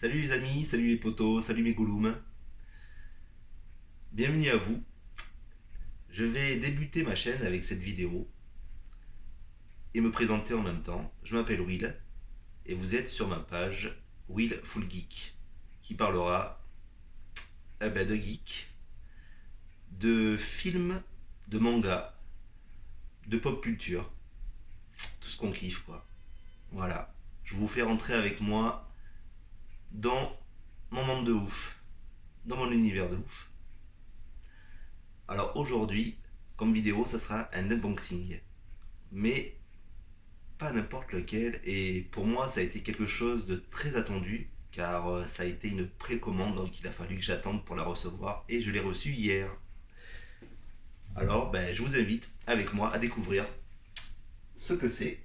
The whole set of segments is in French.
Salut les amis, salut les potos, salut mes gouloums. Bienvenue à vous. Je vais débuter ma chaîne avec cette vidéo et me présenter en même temps. Je m'appelle Will et vous êtes sur ma page Will Full Geek qui parlera de geek, de films, de mangas, de pop culture, tout ce qu'on kiffe quoi. Voilà, je vous fais rentrer avec moi dans mon monde de ouf, dans mon univers de ouf. Alors aujourd'hui, comme vidéo, ça sera un unboxing. Mais pas n'importe lequel. Et pour moi, ça a été quelque chose de très attendu, car ça a été une précommande, donc il a fallu que j'attende pour la recevoir. Et je l'ai reçue hier. Alors, je vous invite avec moi à découvrir ce que c'est.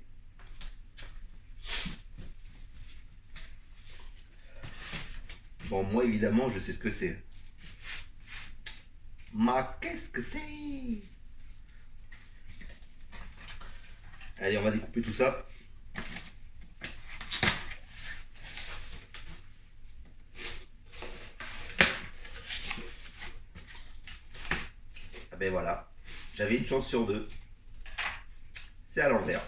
Bon, moi évidemment, je sais ce que c'est. Mais qu'est-ce que c'est? Allez, on va découper tout ça. Ah ben voilà, j'avais une chance sur deux. C'est à l'envers.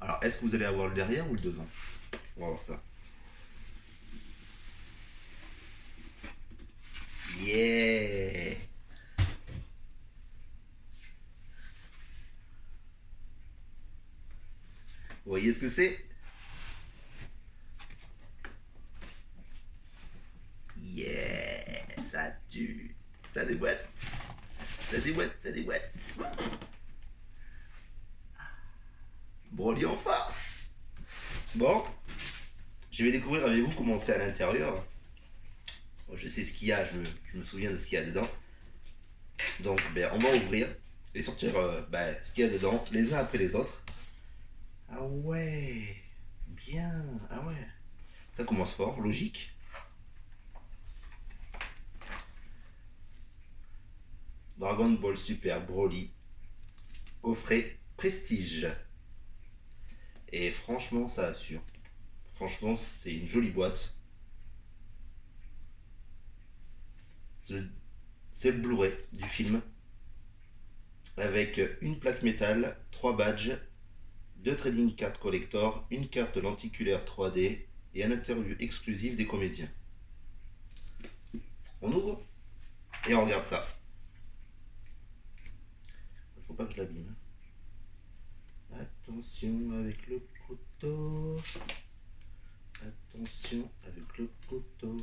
Alors, est-ce que vous allez avoir le derrière ou le devant? On va voir ça. Yeah! Vous voyez ce que c'est? Yeah! Ça tue! Ça déboîte! Ça déboîte, ça déboîte! Broly en farce! Bon, je vais découvrir avec vous comment c'est à l'intérieur. Bon, je sais ce qu'il y a, je me souviens de ce qu'il y a dedans. Donc, on va ouvrir et sortir ce qu'il y a dedans, les uns après les autres. Ah ouais! Bien! Ah ouais! Ça commence fort, logique. Dragon Ball Super Broly, coffret Prestige. Et franchement, ça assure. Franchement, c'est une jolie boîte. C'est le Blu-ray du film. Avec une plaque métal, 3 badges, 2 trading cards collector, une carte lenticulaire 3D et un interview exclusif des comédiens. On ouvre et on regarde ça. Il faut pas que je l'abîme. Attention avec le couteau. Attention avec le couteau.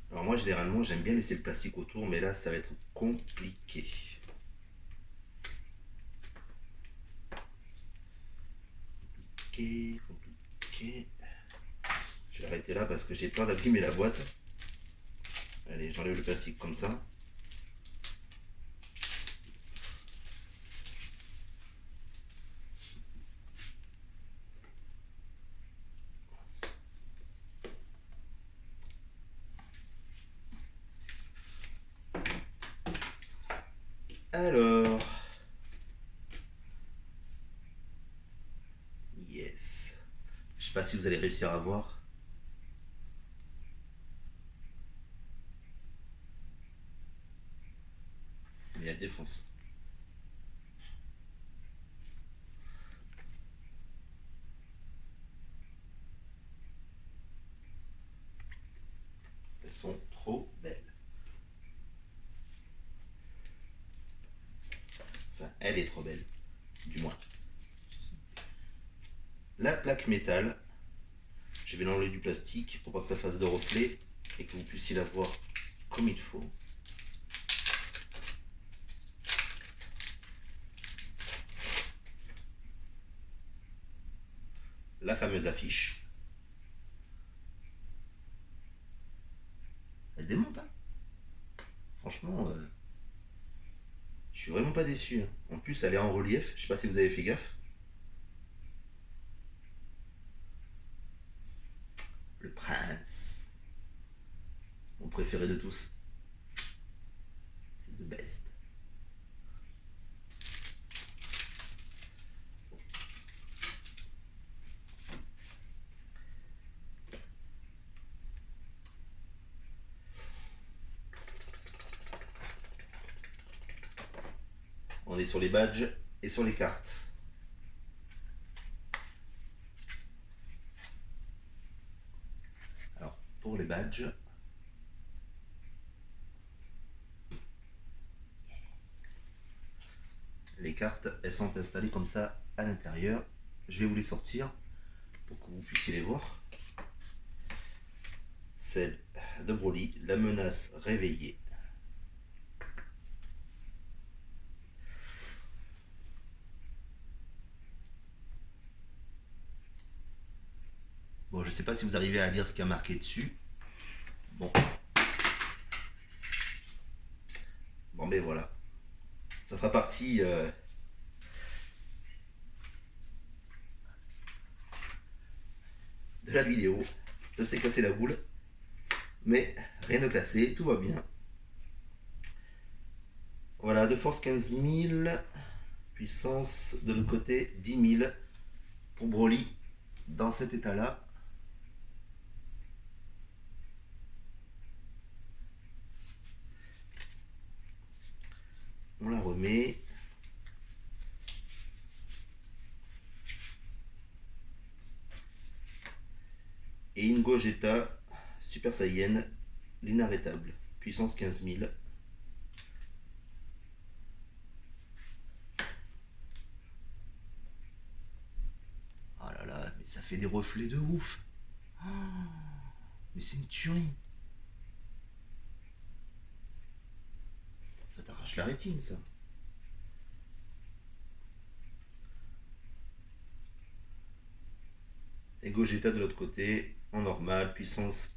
Alors moi généralement j'aime bien laisser le plastique autour, mais là ça va être compliqué. Compliqué. Je vais arrêter là parce que j'ai peur d'abîmer la boîte. Allez, j'enlève le plastique comme ça. Alors, yes. Je sais pas si vous allez réussir à voir. Mais elle défonce. Elles sont trop belles. Enfin, elle est trop belle. Du moins. La plaque métal. Je vais l'enlever du plastique pour pas que ça fasse de reflet et que vous puissiez la voir comme il faut. La fameuse affiche. Elle démonte, hein. Franchement, je suis vraiment pas déçu, hein. En plus, elle est en relief. Je sais pas si vous avez fait gaffe. prince. Mon préféré de tous. C'est the best. On est sur les badges et sur les cartes. Alors, pour les badges, les cartes, elles sont installées comme ça à l'intérieur. Je vais vous les sortir pour que vous puissiez les voir. Celle de Broly, la menace réveillée. Bon, je sais pas si vous arrivez à lire ce qu'il y a marqué dessus. Bon. Bon, ben voilà. Ça fera partie de la vidéo. Ça s'est cassé la boule. Mais rien de cassé, tout va bien. Voilà, de force 15 000. Puissance de l'autre côté 10 000 pour Broly dans cet état-là. On la remet. Et une Gogeta Super Saiyan, l'inarrêtable. Puissance 15 000. Oh là là, mais ça fait des reflets de ouf. Oh, mais c'est une tuerie. Ça t'arrache la rétine, ça. Et Gogeta de l'autre côté, en normal, puissance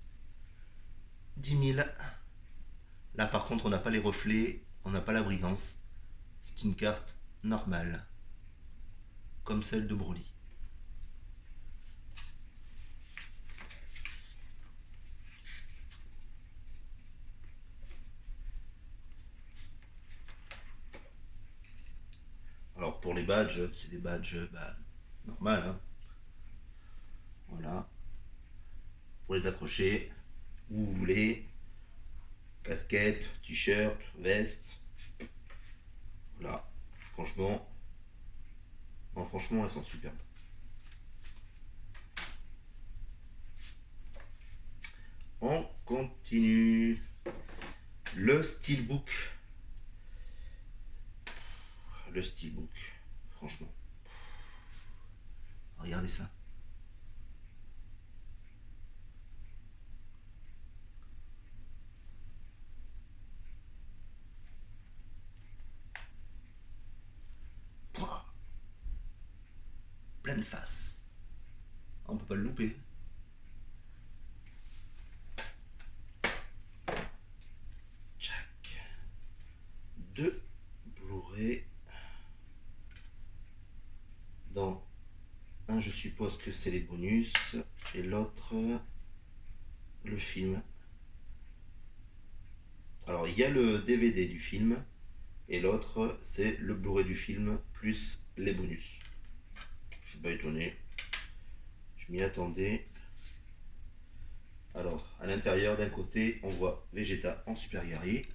10 000. Là par contre on n'a pas les reflets, on n'a pas la brillance. C'est une carte normale, comme celle de Broly. Alors pour les badges, c'est des badges normal, hein. Voilà. Pour les accrocher, où vous voulez. Casquette, t-shirt, veste. Voilà. Franchement, non, franchement, elles sont superbes. On continue. Le steelbook. Le steelbook. Franchement. Regardez ça. Pleine face. On peut pas le louper. Tchac. 2 Blu-ray. Dans un, je suppose que c'est les bonus. Et l'autre, le film. Alors, il y a le DVD du film. Et l'autre, c'est le Blu-ray du film plus les bonus. Je suis pas étonné. Je m'y attendais. Alors, à l'intérieur, d'un côté, on voit Vegeta en super guerrier.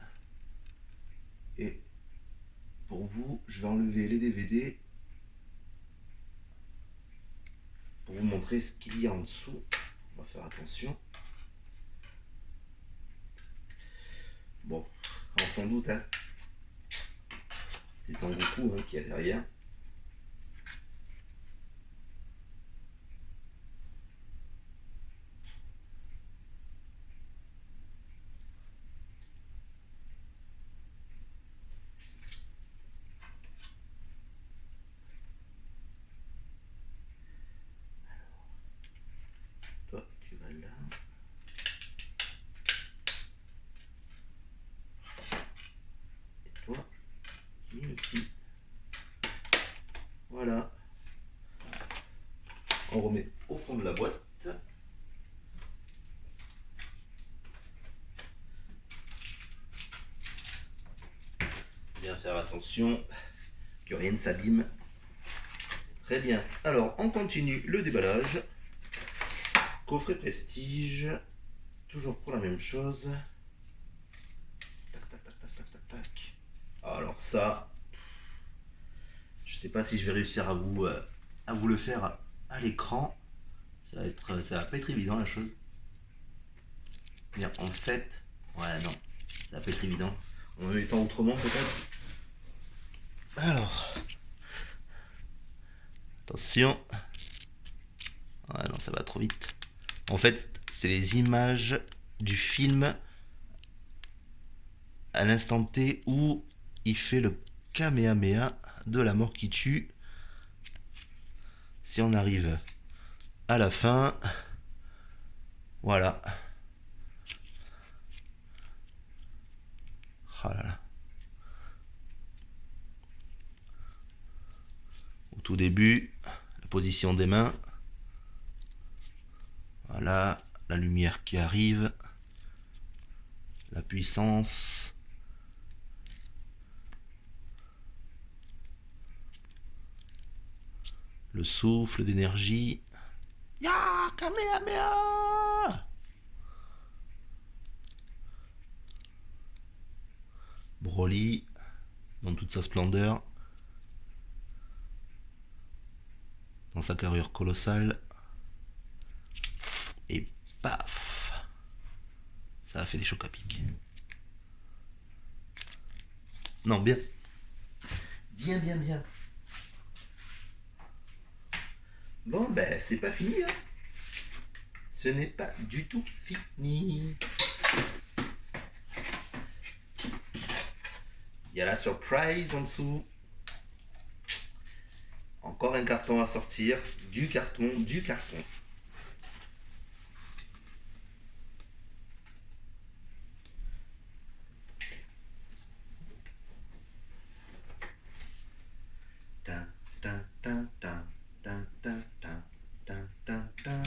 Et pour vous, je vais enlever les DVD pour vous montrer ce qu'il y a en dessous. On va faire attention. Bon, on s'en doute, hein. C'est Son Goku hein, qui est derrière. Toi, tu vas là. Et toi, tu viens ici. Voilà. On remet au fond de la boîte. Attention, que rien ne s'abîme. Très bien. Alors, on continue le déballage. Coffret prestige. Toujours pour la même chose. Tac, tac, tac, tac, tac, tac, tac. Alors ça, je sais pas si je vais réussir à vous le faire à l'écran. Ça va pas être évident la chose. Bien, en fait, ouais non, ça va pas être évident. En même temps autrement peut-être. Alors, attention. Ouais non, ça va trop vite. En fait, c'est les images du film à l'instant T où il fait le Kamehameha de la mort qui tue. Si on arrive à la fin, voilà. Oh là là. Au tout début, la position des mains. Voilà, la lumière qui arrive. La puissance. Le souffle d'énergie. Ya Kamehameha. Broly, dans toute sa splendeur. Dans sa carrure colossale. Et paf. Ça a fait des chocs à pic. Non, bien. Bien, bien, bien. Bon, ben, c'est pas fini, hein. Ce n'est pas du tout fini. Il y a la surprise en dessous. Encore un carton à sortir. Du carton, du carton. Tin, tin, tin, tin, tin, tin, tin, tin, tin, tin.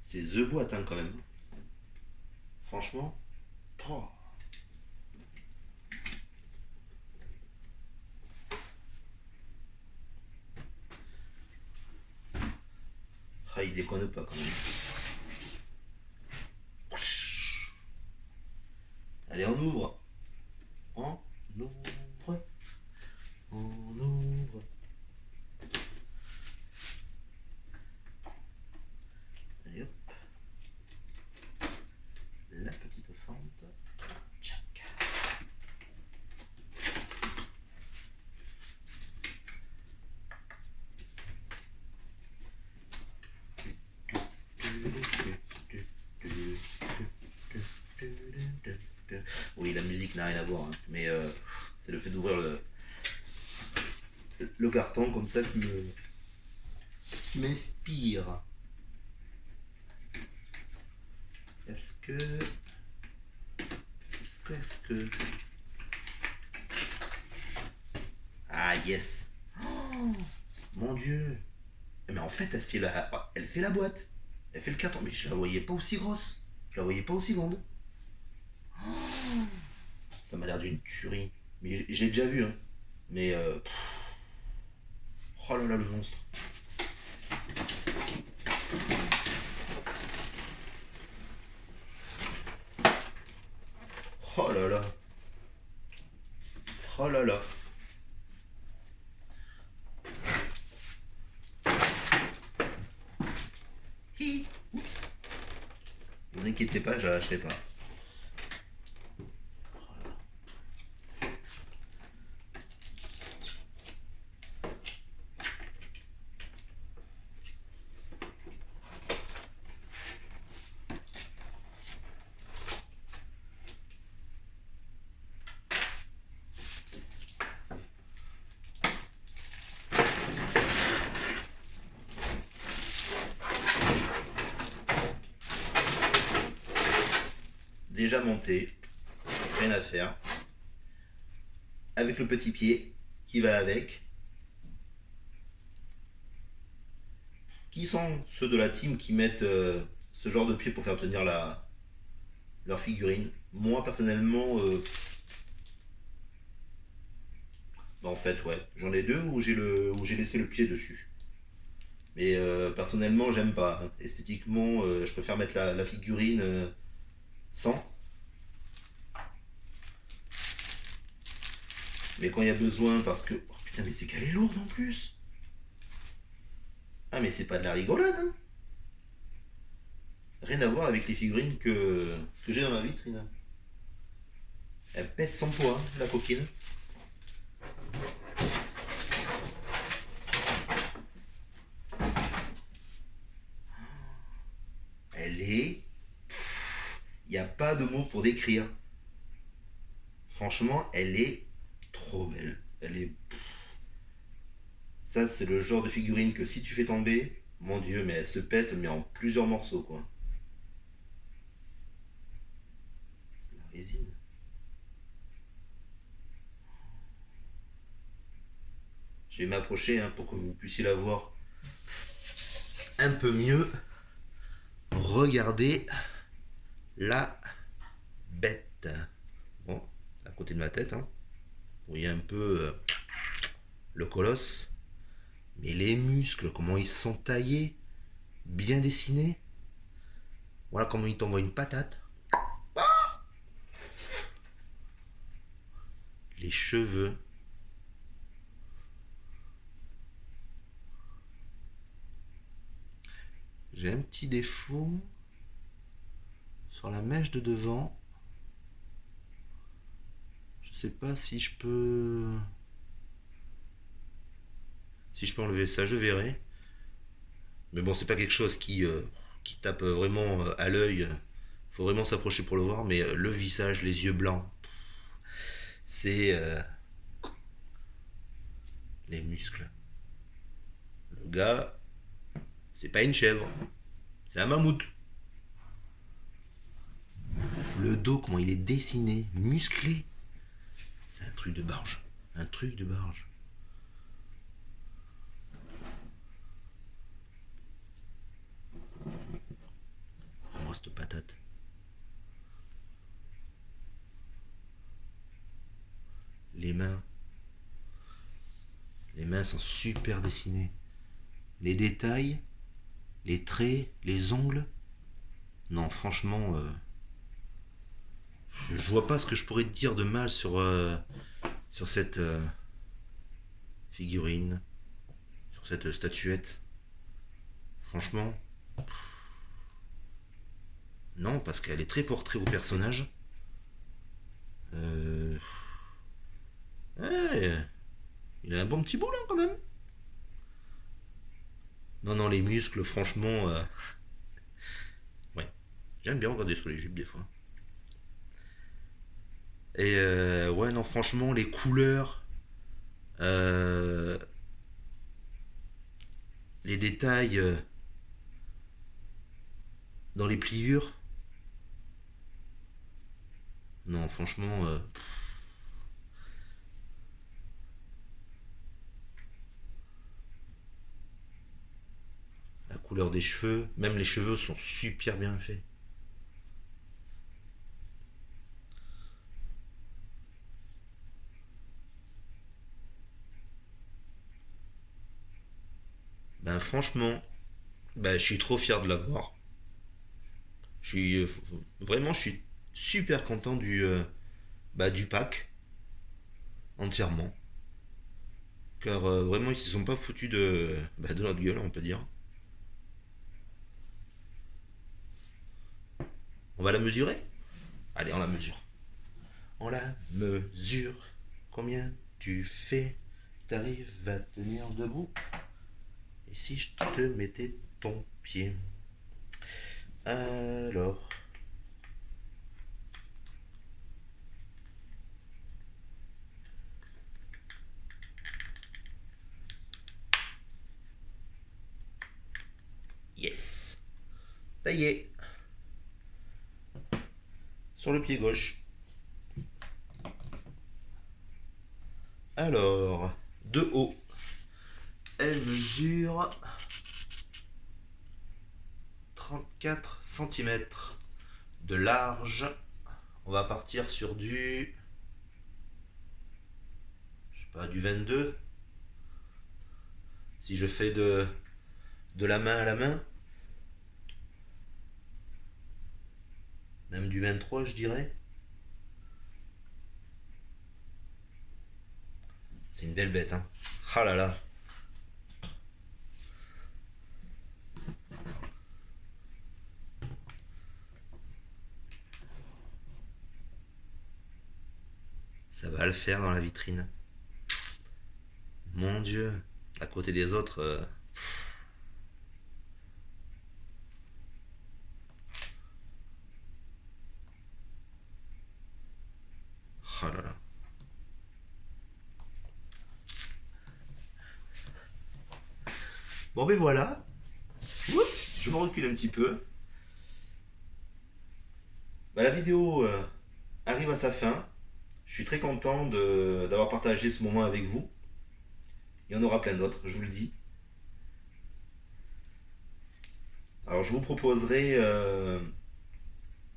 C'est The Boîte hein, quand même. Franchement. Oh. Ah, il déconne pas quand même. Allez, on ouvre. On ouvre. On ouvre. Allez hop. La petite fente. Tchac. Oui, la musique n'a rien à voir, hein, mais c'est le fait d'ouvrir le carton comme ça qui m'inspire. Est-ce que. Est-ce que. Ah, yes! Oh, mon dieu! Mais en fait, elle fait la boîte. Elle fait le carton. Mais je la voyais pas aussi grosse. Je la voyais pas aussi grande. Oh, ça m'a l'air d'une tuerie. Mais j'ai déjà vu, hein. Mais. Oh là là, le monstre. Oh là là. Oh là là. Hi. Oups. Ne vous inquiétez pas, je la lâcherai pas. Déjà monté, rien à faire. Avec le petit pied qui va avec. Qui sont ceux de la team qui mettent ce genre de pied pour faire tenir leurs figurines. Moi personnellement, bah, en fait ouais, j'en ai deux où j'ai laissé le pied dessus. Mais personnellement j'aime pas, hein. Esthétiquement, je préfère mettre la figurine sans. Mais quand il y a besoin, parce que... Oh putain, mais c'est qu'elle est lourde en plus. Ah mais c'est pas de la rigolade, hein. Rien à voir avec les figurines que j'ai dans ma vitrine. Elle pèse 100 poids, hein, la coquine. Elle est... Il n'y a pas de mots pour décrire. Franchement, elle est trop belle. Elle est... Ça, c'est le genre de figurine que si tu fais tomber, mon dieu, mais elle se pète, mais en plusieurs morceaux, quoi. C'est la résine. Je vais m'approcher hein, pour que vous puissiez la voir un peu mieux. Regardez la bête. Bon, à côté de ma tête, hein. Vous voyez un peu le colosse. Mais les muscles, comment ils sont taillés, bien dessinés. Voilà comment il t'envoie une patate. Les cheveux. J'ai un petit défaut sur la mèche de devant. Je sais pas si je peux... Si je peux enlever ça, je verrai. Mais bon, c'est pas quelque chose qui tape vraiment à l'œil. Faut vraiment s'approcher pour le voir. Mais le visage, les yeux blancs, c'est les muscles. Le gars, c'est pas une chèvre, c'est un mammouth. Le dos, comment il est dessiné, musclé. C'est un truc de barge. Un truc de barge. Oh, cette patate. Les mains. Les mains sont super dessinées. Les détails, les traits, les ongles. Non, franchement, je vois pas ce que je pourrais te dire de mal sur cette figurine, sur cette statuette. Franchement, non, parce qu'elle est très portée au personnage. Ouais, il a un bon petit bout là quand même. Non, non, les muscles, franchement, ouais. J'aime bien regarder sur les jupes des fois. Et ouais, non, franchement, les couleurs, euh, les détails dans les pliures. Non, franchement, la couleur des cheveux, même les cheveux sont super bien faits. Ben franchement, ben, je suis trop fier de l'avoir. Je suis vraiment, je suis super content du pack entièrement. Car vraiment, ils se sont pas foutus de notre gueule, on peut dire. On va la mesurer. Allez, on la mesure. On la mesure. Combien tu fais? T'arrives à tenir debout? Et si je te mettais ton pied? Alors. Yes. Ça y est. Sur le pied gauche. Alors, de haut, elle mesure 34 cm. De large, On va partir sur du... Je sais pas, du 22. Si je fais de la main à la main. Même du 23, je dirais. C'est une belle bête, hein. Ah là là. Ça va le faire dans la vitrine. Mon Dieu. À côté des autres... Oh là là. Bon ben voilà. Oups, je me recule un petit peu. Bah, la vidéo arrive à sa fin. Je suis très content d'avoir partagé ce moment avec vous. Il y en aura plein d'autres, je vous le dis. Alors je vous proposerai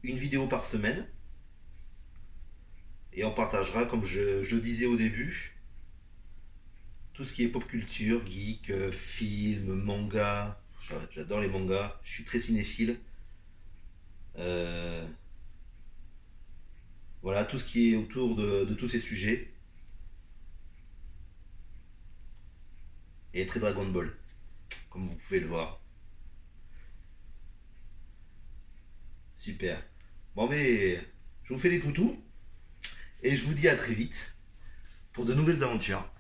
une vidéo par semaine. Et on partagera, comme je le disais au début, tout ce qui est pop culture, geek, film, manga. J'adore les mangas, je suis très cinéphile. Euh, voilà, tout ce qui est autour de tous ces sujets. Et très Dragon Ball, comme vous pouvez le voir. Super. Bon mais je vous fais des poutous et je vous dis à très vite pour de nouvelles aventures.